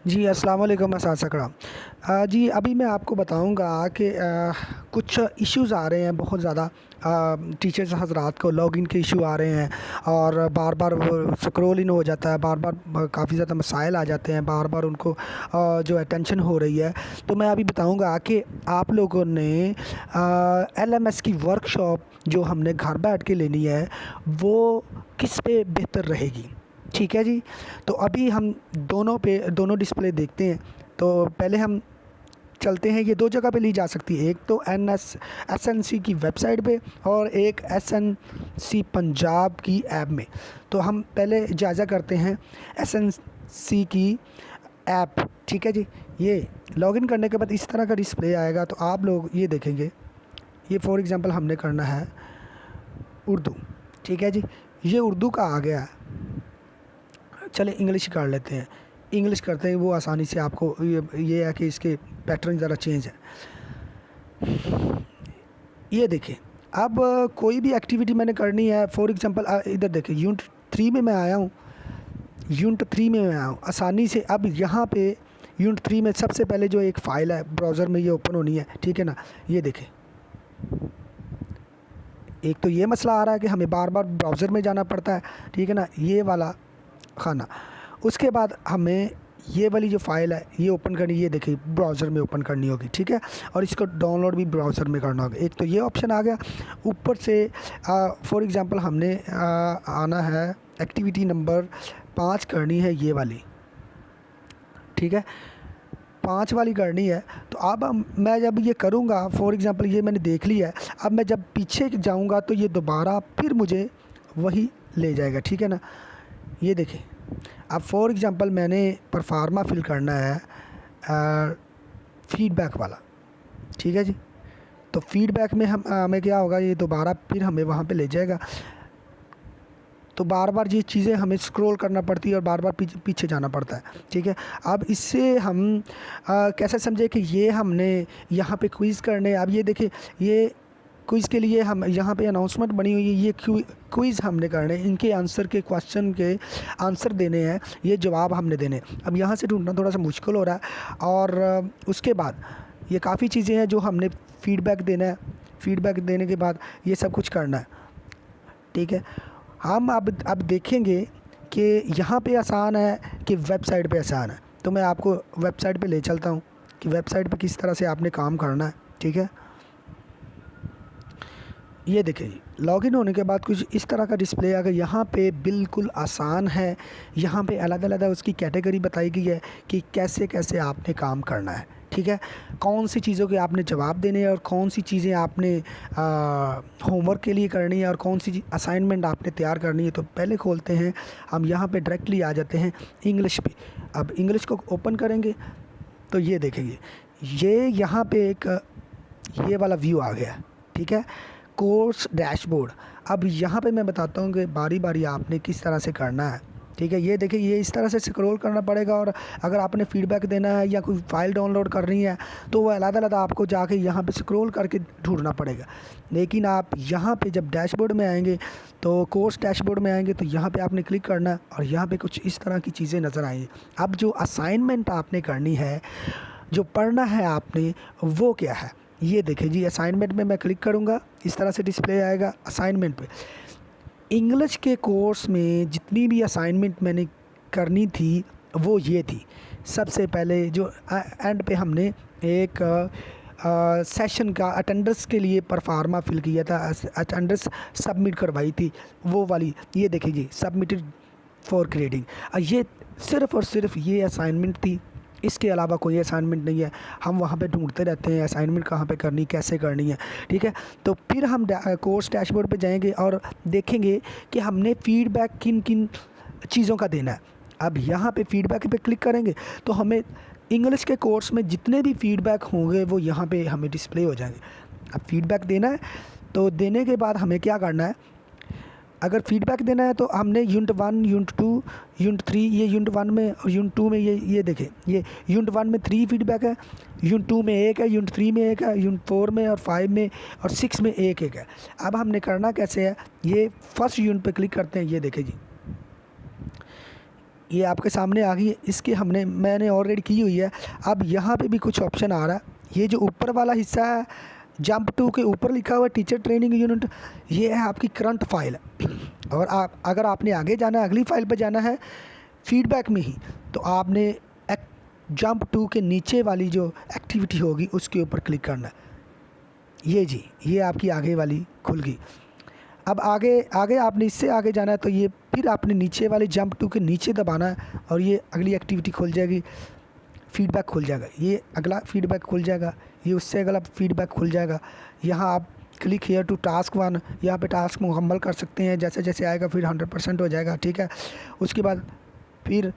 जी, अस्सलाम वालेकुम असातिज़ा कराम। जी, अभी मैं आपको बताऊँगा कि कुछ इश्यूज़ आ रहे हैं बहुत ज़्यादा। टीचर्स हज़रात को लॉगिन के इशू आ रहे हैं और बार-बार वो स्क्रॉल इन हो जाता है, बार-बार काफ़ी ज़्यादा मसाइल आ जाते हैं, बार-बार उनको जो है टेंशन हो रही है। तो मैं अभी बताऊँगा कि आप लोगों ने एलएमएस की वर्कशॉप जो हमने घर बैठ के लेनी है, वो किस पे बेहतर रहेगी। ठीक है जी। तो अभी हम दोनों डिस्प्ले देखते हैं। तो पहले हम चलते हैं, ये दो जगह पे ली जा सकती है, एक तो एसएनसी की वेबसाइट पे और एक एसएनसी पंजाब की ऐप में। तो हम पहले जायज़ा करते हैं एसएनसी की ऐप। ठीक है जी। ये लॉगिन करने के बाद इस तरह का डिस्प्ले आएगा। तो आप लोग ये देखेंगे, ये फॉर एग्ज़ाम्पल हमने करना है उर्दू। ठीक है जी। ये उर्दू का आ गया। चले इंग्लिश कर लेते हैं। इंग्लिश करते हैं, वो आसानी से आपको ये है कि इसके पैटर्न ज़रा चेंज है। ये देखिए, अब कोई भी एक्टिविटी मैंने करनी है, फॉर एग्ज़ाम्पल इधर देखिए यूनिट 3 में मैं आया हूँ। आसानी से अब यहाँ पे यूनिट 3 में सबसे पहले जो एक फ़ाइल है ब्राउज़र में ये ओपन होनी है। ठीक है ना। ये देखें, एक तो ये मसला आ रहा है कि हमें बार बार ब्राउज़र में जाना पड़ता है। ठीक है ना, ये वाला खाना। उसके बाद हमें ये वाली जो फ़ाइल है ये ओपन करनी, ये देखिए ब्राउज़र में ओपन करनी होगी। ठीक है, और इसको डाउनलोड भी ब्राउज़र में करना होगा। एक तो ये ऑप्शन आ गया। ऊपर से फॉर एग्ज़ाम्पल हमने आना है एक्टिविटी नंबर 5 करनी है, ये वाली। ठीक है, 5 वाली करनी है। तो अब मैं जब ये करूँगा, फॉर एग्ज़ाम्पल ये मैंने देख लिया है, अब मैं जब पीछे जाऊँगा तो ये दोबारा फिर मुझे वही ले जाएगा। ठीक है ना। ये देखें, अब फॉर एग्ज़ाम्पल मैंने परफार्मा फिल करना है फ़ीडबैक वाला। ठीक है जी। तो फ़ीडबैक में हमें क्या होगा, ये दोबारा फिर हमें वहाँ पे ले जाएगा। तो बार बार ये चीज़ें हमें स्क्रॉल करना पड़ती है और बार बार पीछे जाना पड़ता है। ठीक है, अब इससे हम कैसे समझे कि ये हमने यहाँ पे क्विज़ करने। अब ये देखिए, ये क्विज़ के लिए हम यहाँ पे अनाउंसमेंट बनी हुई है, ये क्विज़ हमने करने, इनके आंसर के क्वेश्चन के आंसर देने हैं, ये जवाब हमने देने। अब यहाँ से ढूंढना थोड़ा सा मुश्किल हो रहा है। और उसके बाद ये काफ़ी चीज़ें हैं जो हमने फ़ीडबैक देना है। फ़ीडबैक देने के बाद ये सब कुछ करना है। ठीक है, हम अब देखेंगे कि यहाँ पे आसान है कि वेबसाइट पे आसान है। तो मैं आपको वेबसाइट पे ले चलता हूँ कि वेबसाइट पे किस तरह से आपने काम करना है। ठीक है, ये देखिए जी, लॉगिन होने के बाद कुछ इस तरह का डिस्प्ले आ गया। यहाँ पे बिल्कुल आसान है। यहाँ पे अलग-अलग उसकी कैटेगरी बताई गई है कि कैसे कैसे आपने काम करना है। ठीक है, कौन सी चीज़ों के आपने जवाब देने हैं और कौन सी चीज़ें आपने होमवर्क के लिए करनी है और कौन सी असाइनमेंट आपने तैयार करनी है। तो पहले खोलते हैं हम, यहाँ पे डायरेक्टली आ जाते हैं इंग्लिश पे। अब इंग्लिश को ओपन करेंगे तो ये देखेंगे, ये यहाँ पे एक ये वाला व्यू आ गया। ठीक है, कोर्स डैशबोर्ड। अब यहाँ पे मैं बताता हूँ कि बारी बारी आपने किस तरह से करना है। ठीक है, ये देखिए, ये इस तरह से स्क्रॉल करना पड़ेगा। और अगर आपने फ़ीडबैक देना है या कोई फ़ाइल डाउनलोड करनी है तो वो अलग-अलग आपको जाके यहाँ पे स्क्रॉल करके ढूंढना पड़ेगा। लेकिन आप यहाँ पे जब डैशबोर्ड में आएंगे, तो कोर्स डैशबोर्ड में आएंगे, तो यहाँ पे आपने क्लिक करना है और यहाँ पे कुछ इस तरह की चीज़ें नज़र आएंगी। अब जो असाइनमेंट आपने करनी है, जो पढ़ना है आपने, वो क्या है, ये देखें जी। असाइनमेंट में मैं क्लिक करूँगा, इस तरह से डिस्प्ले आएगा असाइनमेंट पे। इंग्लिश के कोर्स में जितनी भी असाइनमेंट मैंने करनी थी वो ये थी। सबसे पहले जो एंड पे हमने एक सेशन का अटेंडेंस के लिए परफार्मा फिल किया था, अटेंडेंस सबमिट करवाई थी, वो वाली। ये देखिए जी, सबमिटेड फॉर ग्रेडिंग। ये सिर्फ़ और सिर्फ ये असाइनमेंट थी, इसके अलावा कोई असाइनमेंट नहीं है। हम वहाँ पे ढूंढते रहते हैं असाइनमेंट कहाँ पे करनी, कैसे करनी है। ठीक है, तो फिर हम कोर्स डैशबोर्ड पे जाएंगे और देखेंगे कि हमने फ़ीडबैक किन किन चीज़ों का देना है। अब यहाँ पे फ़ीडबैक पे क्लिक करेंगे तो हमें इंग्लिश के कोर्स में जितने भी फ़ीडबैक होंगे वो यहाँ पे हमें डिस्प्ले हो जाएंगे। अब फ़ीडबैक देना है, तो देने के बाद हमें क्या करना है, अगर फ़ीडबैक देना है तो हमने यूनिट 1, यूनिट 2, यूनिट 3, ये यूनिट 1 में और यूनिट 2 में, ये देखें, ये यूनिट 1 में 3 फीडबैक है, यूनिट 2 में 1 है, यूनिट 3 में 1 है, यूनिट 4 में और 5 में और 6 में 1 है। अब हमने करना कैसे है, ये फर्स्ट यूनिट पे क्लिक करते हैं। ये देखें जी, ये आपके सामने आ गई है, इसके मैंने ऑलरेडी की हुई है। अब यहाँ पे भी कुछ ऑप्शन आ रहा है, ये जो ऊपर वाला हिस्सा है जंप टू के ऊपर लिखा हुआ है टीचर ट्रेनिंग यूनिट, ये है आपकी करंट फाइल। और अगर आपने आगे जाना है, अगली फाइल पे जाना है फीडबैक में ही, तो आपने जंप टू के नीचे वाली जो एक्टिविटी होगी उसके ऊपर क्लिक करना है। ये जी, ये आपकी आगे वाली खुल गई। अब आगे आपने इससे आगे जाना है, तो ये फिर आपने नीचे वाले जंप टू के नीचे दबाना है और ये अगली एक्टिविटी खुल जाएगी, फीडबैक खुल जाएगा। ये अगला फीडबैक खुल जाएगा, ये उससे अगला फीडबैक खुल जाएगा। यहाँ आप क्लिक हेयर टू टास्क 1, यहाँ पे टास्क मुकम्मल कर सकते हैं, जैसे जैसे आएगा फिर 100% हो जाएगा, ठीक है। उसके बाद फिर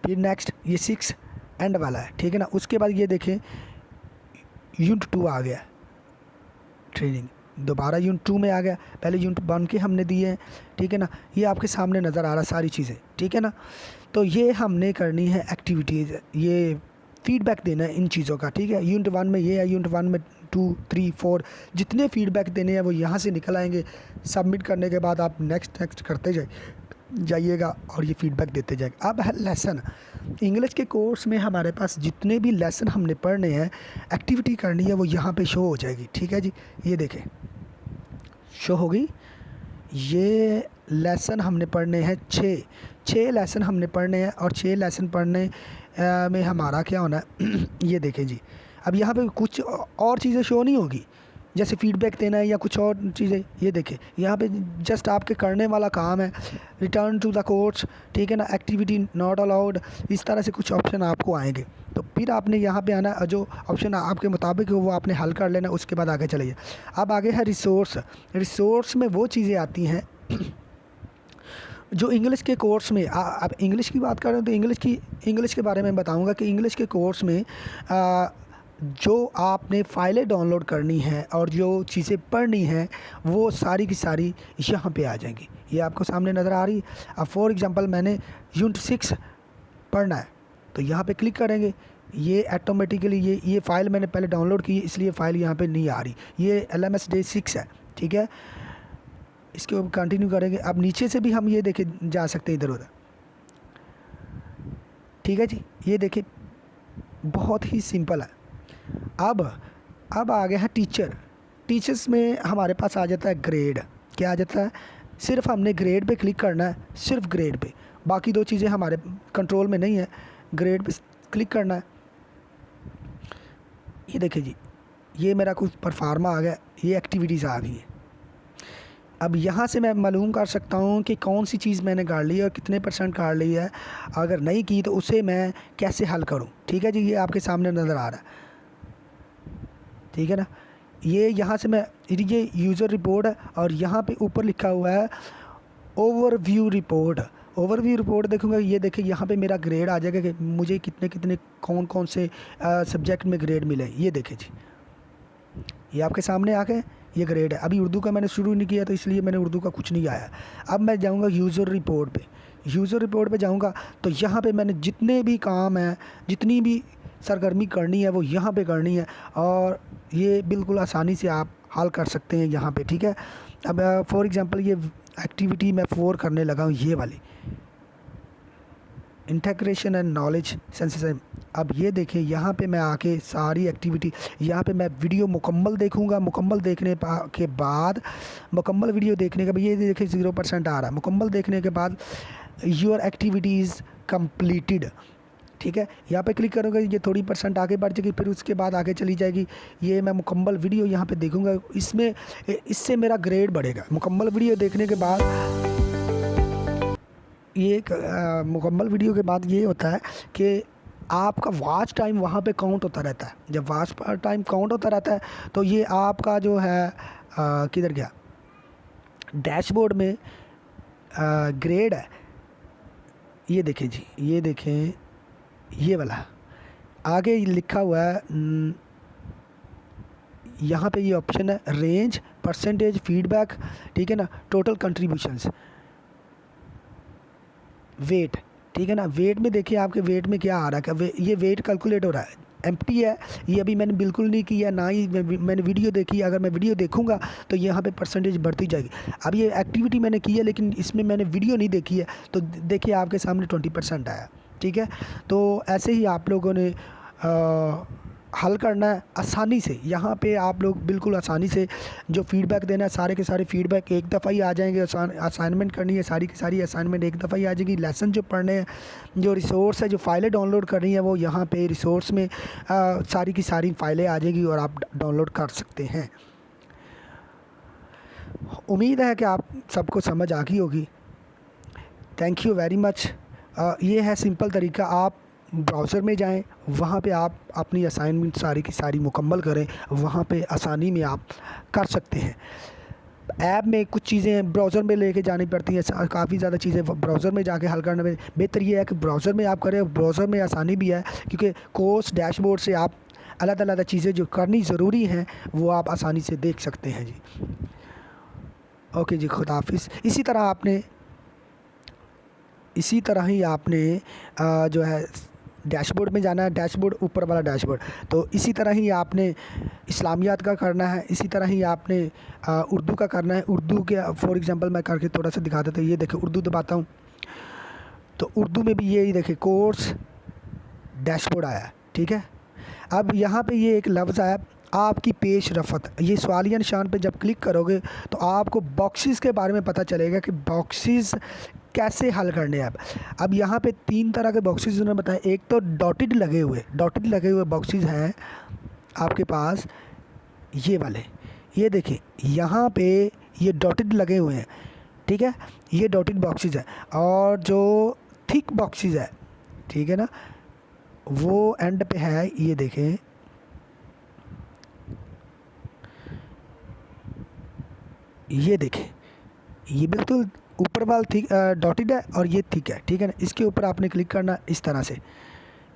नेक्स्ट ये 6 एंड वाला है, ठीक है ना। उसके बाद ये देखें यूनिट 2 आ गया ट्रेनिंग, दोबारा यूनिट 2 में आ गया, पहले यूनिट 1 के हमने दिए हैं, ठीक है ना। ये आपके सामने नज़र आ रहा सारी चीज़ें, ठीक है ना। तो ये हमने करनी है एक्टिविटीज़, ये फीडबैक देना है इन चीज़ों का, ठीक है। यूनिट 1 में ये है, यूनिट 1 में 2, 3, 4 जितने फीडबैक देने हैं वो यहाँ से निकल आएंगे। सबमिट करने के बाद आप नेक्स्ट करते जाइएगा और ये फीडबैक देते जाएगा। अब है लेसन। इंग्लिश के कोर्स में हमारे पास जितने भी लेसन हमने पढ़ने हैं, एक्टिविटी करनी है, वो यहाँ पे शो हो जाएगी, ठीक है जी। ये देखें शो होगी। ये लेसन हमने पढ़ने हैं 6 लेसन हमने पढ़ने हैं, और 6 लेसन पढ़ने में हमारा क्या होना है ये देखें जी। अब यहाँ पे कुछ और चीज़ें शो नहीं होगी, जैसे फीडबैक देना है या कुछ और चीज़ें। ये देखें यहाँ पे जस्ट आपके करने वाला काम है, रिटर्न टू द कोर्स, ठीक है ना, एक्टिविटी नॉट अलाउड, इस तरह से कुछ ऑप्शन आपको आएंगे। तो फिर आपने यहाँ पे आना, जो ऑप्शन आपके मुताबिक हो वो आपने हल कर लेना, उसके बाद आगे चलिए। अब आगे है रिसोर्स में वो चीज़ें आती हैं जो इंग्लिश के कोर्स में अब इंग्लिश की बात करें तो इंग्लिश के बारे में बताऊंगा कि इंग्लिश के कोर्स में जो आपने फ़ाइलें डाउनलोड करनी है और जो चीज़ें पढ़नी हैं वो सारी की सारी यहाँ पे आ जाएंगी। ये आपको सामने नज़र आ रही है। अब फॉर एग्ज़ाम्पल मैंने यूनिट 6 पढ़ना है, तो यहाँ पे क्लिक करेंगे, ये ऑटोमेटिकली ये फ़ाइल मैंने पहले डाउनलोड की है, इसलिए फ़ाइल यहाँ पे नहीं आ रही। ये LMS Day 6 है, ठीक है। इसके ऊपर कंटिन्यू करेंगे। अब नीचे से भी हम ये देखे जा सकते हैं इधर उधर, ठीक है जी। ये देखिए बहुत ही सिंपल है। अब आ गया है टीचर्स में हमारे पास आ जाता है ग्रेड। क्या आ जाता है? सिर्फ हमने ग्रेड पे क्लिक करना है, सिर्फ ग्रेड पे, बाकी 2 चीज़ें हमारे कंट्रोल में नहीं है। ग्रेड पे क्लिक करना है। ये देखिए जी, ये मेरा कुछ परफार्मा आ गया, ये एक्टिविटीज़ आ गई है। अब यहाँ से मैं मालूम कर सकता हूँ कि कौन सी चीज़ मैंने गाड़ ली है और कितने % गाड़ ली है। अगर नहीं की तो उसे मैं कैसे हल करूँ, ठीक है जी। ये आपके सामने नज़र आ रहा है, ठीक है ना। ये यहाँ से मैं, ये यूज़र रिपोर्ट है और यहाँ पे ऊपर लिखा हुआ है ओवरव्यू रिपोर्ट देखूँगा। ये देखिए यहाँ पे मेरा ग्रेड आ जाएगा कि मुझे कितने कौन से सब्जेक्ट में ग्रेड मिले। ये देखें जी, ये आपके सामने आ गए, ये ग्रेड है। अभी उर्दू का मैंने शुरू नहीं किया तो इसलिए मैंने उर्दू का कुछ नहीं आया। अब मैं जाऊँगा यूज़र रिपोर्ट पे जाऊँगा, तो यहाँ पे मैंने जितने भी काम हैं, जितनी भी सरगर्मी करनी है वो यहाँ पे करनी है, और ये बिल्कुल आसानी से आप हल कर सकते हैं यहाँ पे, ठीक है। अब फॉर एग्ज़ाम्पल ये एक्टिविटी मैं 4 करने लगा हूँ, ये वाली इंटीग्रेशन एंड नॉलेज सेंसिटाइज। अब ये देखिए यहाँ पे मैं आके सारी एक्टिविटी, यहाँ पे मैं वीडियो मुकम्मल देखूँगा। मुकम्मल देखने के बाद, मुकम्मल वीडियो देखने के बाद ये देखिए 0% आ रहा है। मुकम्मल देखने के बाद योर एक्टिविटी इज़ कम्प्लीटेड, ठीक है। यहाँ पे क्लिक करूँगा, ये थोड़ी % आगे बढ़ जाएगी, फिर उसके बाद आगे चली जाएगी। ये मैं मुकम्मल वीडियो यहाँ पे देखूँगा, इससे मेरा ग्रेड बढ़ेगा। मुकम्मल वीडियो देखने के बाद ये मुकम्मल वीडियो के बाद ये होता है कि आपका वॉच टाइम वहाँ पे काउंट होता रहता है। जब वॉच टाइम काउंट होता रहता है तो ये आपका जो है किधर गया, डैशबोर्ड में ग्रेड है। ये देखें जी, ये देखें, ये वाला आगे लिखा हुआ है, यहाँ पे ये ऑप्शन है रेंज, % फीडबैक, ठीक है ना, टोटल कंट्रीब्यूशंस, वेट, ठीक है ना। वेट में देखिए आपके वेट में क्या आ रहा है, ये वेट कैलकुलेट हो रहा है एम्प्टी है, ये अभी मैंने बिल्कुल नहीं किया, ना ही मैंने वीडियो देखी। अगर मैं वीडियो देखूँगा तो यहाँ पे परसेंटेज बढ़ती जाएगी। अब ये एक्टिविटी मैंने की है लेकिन इसमें मैंने वीडियो नहीं देखी है, तो देखिए आपके सामने 20% आया। ठीक है, तो ऐसे ही आप लोगों ने हल करना है आसानी से। यहाँ पे आप लोग बिल्कुल आसानी से जो फीडबैक देना है, सारे के सारे फीडबैक एक दफ़ा ही आ जाएंगे। असाइनमेंट करनी है, सारी की सारी असाइनमेंट एक दफ़ा ही आ जाएगी। लेसन जो पढ़ने हैं, जो रिसोर्स है, जो फाइलें डाउनलोड करनी है, वो यहाँ पे रिसोर्स में सारी की सारी फाइलें आ जाएगी और आप डाउनलोड कर सकते हैं। उम्मीद है कि आप सबको समझ आ गई होगी। Thank you very much. ये है सिंपल तरीका, आप ब्राउज़र में जाएं, वहाँ पे आप अपनी असाइनमेंट सारी की सारी मुकम्मल करें, वहाँ पे आसानी में आप कर सकते हैं। ऐप में कुछ चीज़ें ब्राउज़र में लेके जानी पड़ती हैं, काफ़ी ज़्यादा चीज़ें ब्राउज़र में जाके हल करने में बेहतर ये है कि ब्राउज़र में आप करें। ब्राउज़र में आसानी भी है क्योंकि कोर्स डैशबोर्ड से आप अलग-अलग चीज़ें जो करनी ज़रूरी हैं वो आप आसानी से देख सकते हैं जी। ओके जी, खुदा हाफिज़। इसी तरह ही आपने जो है डैशबोर्ड में जाना है, डैशबोर्ड ऊपर वाला डैशबोर्ड। तो इसी तरह ही आपने इस्लामियात का करना है, इसी तरह ही आपने उर्दू का करना है। उर्दू के फॉर एग्जांपल मैं करके थोड़ा सा दिखा देता हूँ। ये देखिए उर्दू दबाता हूँ तो उर्दू में भी यही देखिए कोर्स डैशबोर्ड आया है। ठीक है, अब यहाँ पे ये एक लफ्ज़ आया आपकी पेश रफ़त। ये सवालिया निशान पे जब क्लिक करोगे तो आपको बॉक्सेस के बारे में पता चलेगा कि बॉक्सेस कैसे हल करने हैं। अब यहाँ पे 3 तरह के बॉक्सेस उन्होंने बताया। एक तो डॉटेड लगे हुए बॉक्सेस हैं आपके पास, ये वाले, ये देखिए यहाँ पे ये डॉटेड लगे हुए हैं। ठीक है, ये डॉटेड बॉक्सेस है। और जो थिक बॉक्सेस है, ठीक है ना, वो एंड पे है। ये देखें, ये देखें, ये बिल्कुल ऊपर वाला थिक डॉटेड है और ये थिक है। ठीक है ना, इसके ऊपर आपने क्लिक करना इस तरह से,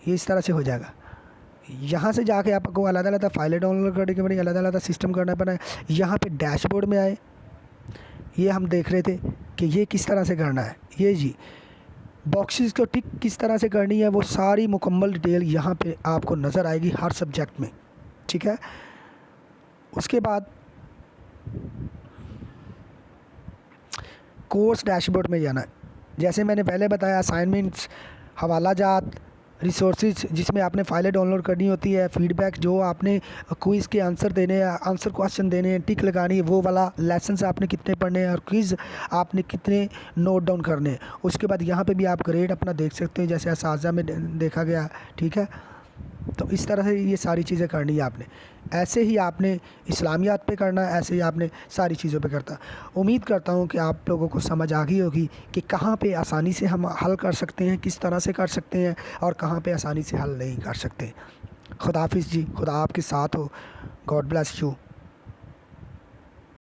ये इस तरह से हो जाएगा। यहाँ से जाके आपको अलग-अलग फाइलें डाउनलोड करने के बाद अलग-अलग सिस्टम करना पड़ा है। यहाँ पे डैशबोर्ड में आए, ये हम देख रहे थे कि ये किस तरह से करना है। ये जी बॉक्सेस को टिक किस तरह से करनी है, वो सारी मुकम्मल डिटेल यहाँ पे आपको नज़र आएगी हर सब्जेक्ट में। ठीक है, उसके बाद कोर्स डैशबोर्ड में जाना है। जैसे मैंने पहले बताया, असाइनमेंट्स, हवाला जात, रिसोर्सेज जिसमें आपने फ़ाइलें डाउनलोड करनी होती है, फीडबैक जो आपने क्विज़ के आंसर देने हैं, आंसर क्वेश्चन देने हैं, टिक लगानी है, वो वाला लेसन्स आपने कितने पढ़ने हैं और क्विज़ आपने कितने नोट डाउन करने हैं। उसके बाद यहाँ पे भी आप ग्रेड अपना देख सकते हैं जैसे असाजा में देखा गया। ठीक है, तो इस तरह से ये सारी चीज़ें करनी है आपने। ऐसे ही आपने इस्लामियात पे करना है, ऐसे ही आपने सारी चीज़ों पे करता। उम्मीद करता हूँ कि आप लोगों को समझ आ गई होगी कि कहाँ पे आसानी से हम हल कर सकते हैं, किस तरह से कर सकते हैं और कहाँ पे आसानी से हल नहीं कर सकते। खुदा हाफिज़ जी, खुदा आपके साथ हो। God bless you.